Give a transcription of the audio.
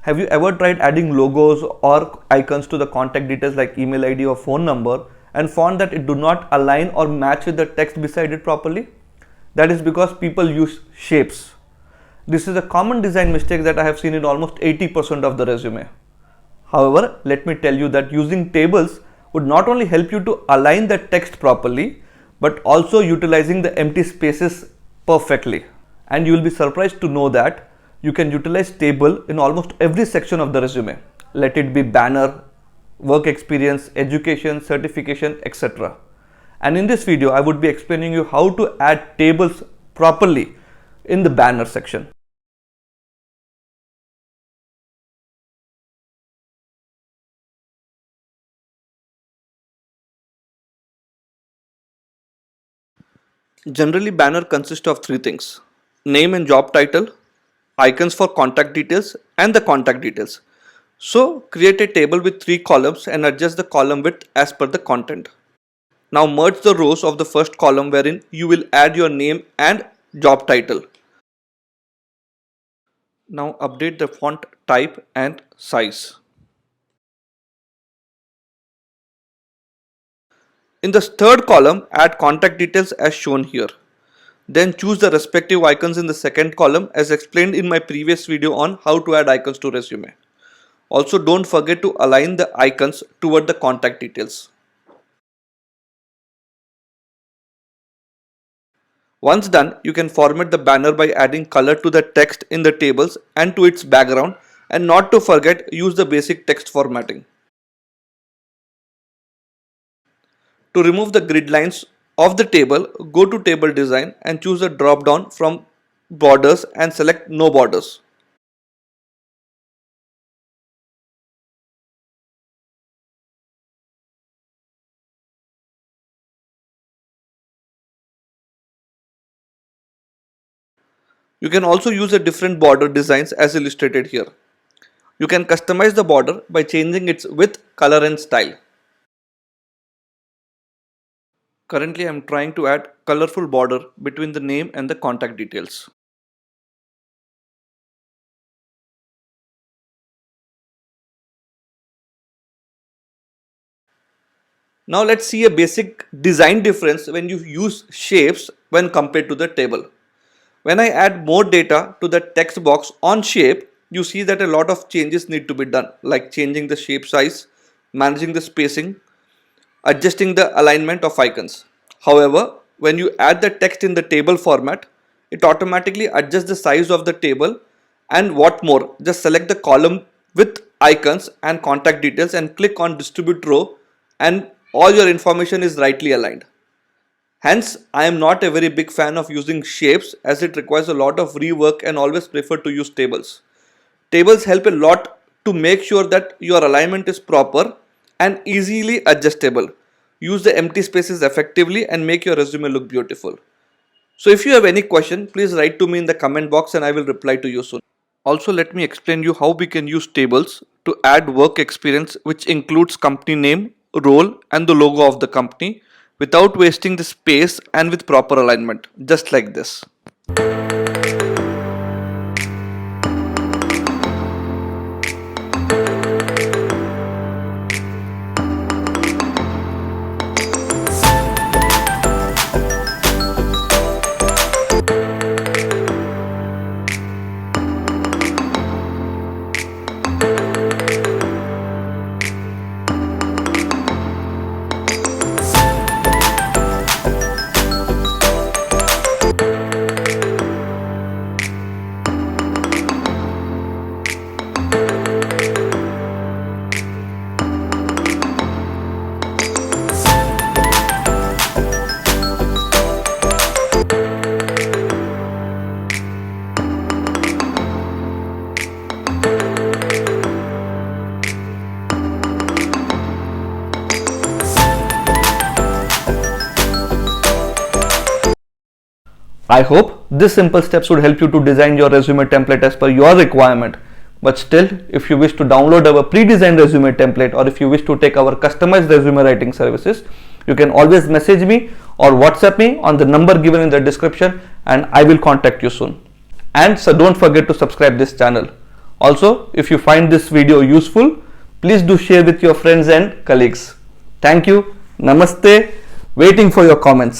Have you ever tried adding logos or icons to the contact details like email ID or phone number and found that it do not align or match with the text beside it properly? That is because people use shapes. This is a common design mistake that I have seen in almost 80% of the resume. However, let me tell you that using tables would not only help you to align the text properly, but also utilizing the empty spaces perfectly. And you will be surprised to know that you can utilize table in almost every section of the resume. Let it be banner, work experience, education, certification, etc. And in this video, I would be explaining you how to add tables properly in the banner section. Generally, banner consists of three things: name and job title, icons for contact details, and the contact details. So create a table with three columns and adjust the column width as per the content. Now merge the rows of the first column wherein you will add your name and job title. Now update the font type and size. In the third column, add contact details as shown here. Then choose the respective icons in the second column as explained in my previous video on how to add icons to resume. Also, don't forget to align the icons toward the contact details. Once done, you can format the banner by adding color to the text in the tables and to its background, and not to forget, use the basic text formatting. To remove the grid lines of the table, go to table design and choose a drop down from borders and select no borders. You can also use a different border designs as illustrated here. You can customize the border by changing its width, color and style. Currently I am trying to add colorful border between the name and the contact details. Now let's see a basic design difference when you use shapes when compared to the table. When I add more data to the text box on shape, you see that a lot of changes need to be done, like changing the shape size, managing the spacing, adjusting the alignment of icons. However, when you add the text in the table format, it automatically adjusts the size of the table, and what more, just select the column with icons and contact details and click on distribute row, and all your information is rightly aligned. Hence, I am not a very big fan of using shapes as it requires a lot of rework and always prefer to use tables. Tables help a lot to make sure that your alignment is proper and easily adjustable. Use the empty spaces effectively and make your resume look beautiful. So if you have any question, please write to me in the comment box and I will reply to you soon. Also, let me explain you how we can use tables to add work experience, which includes company name, role and the logo of the company, without wasting the space and with proper alignment, just like this. I hope this simple steps would help you to design your resume template as per your requirement. But still, if you wish to download our pre-designed resume template, or if you wish to take our customized resume writing services, you can always message me or WhatsApp me on the number given in the description and I will contact you soon. And so don't forget to subscribe this channel. Also, if you find this video useful, please do share with your friends and colleagues. Thank you. Namaste. Waiting for your comments.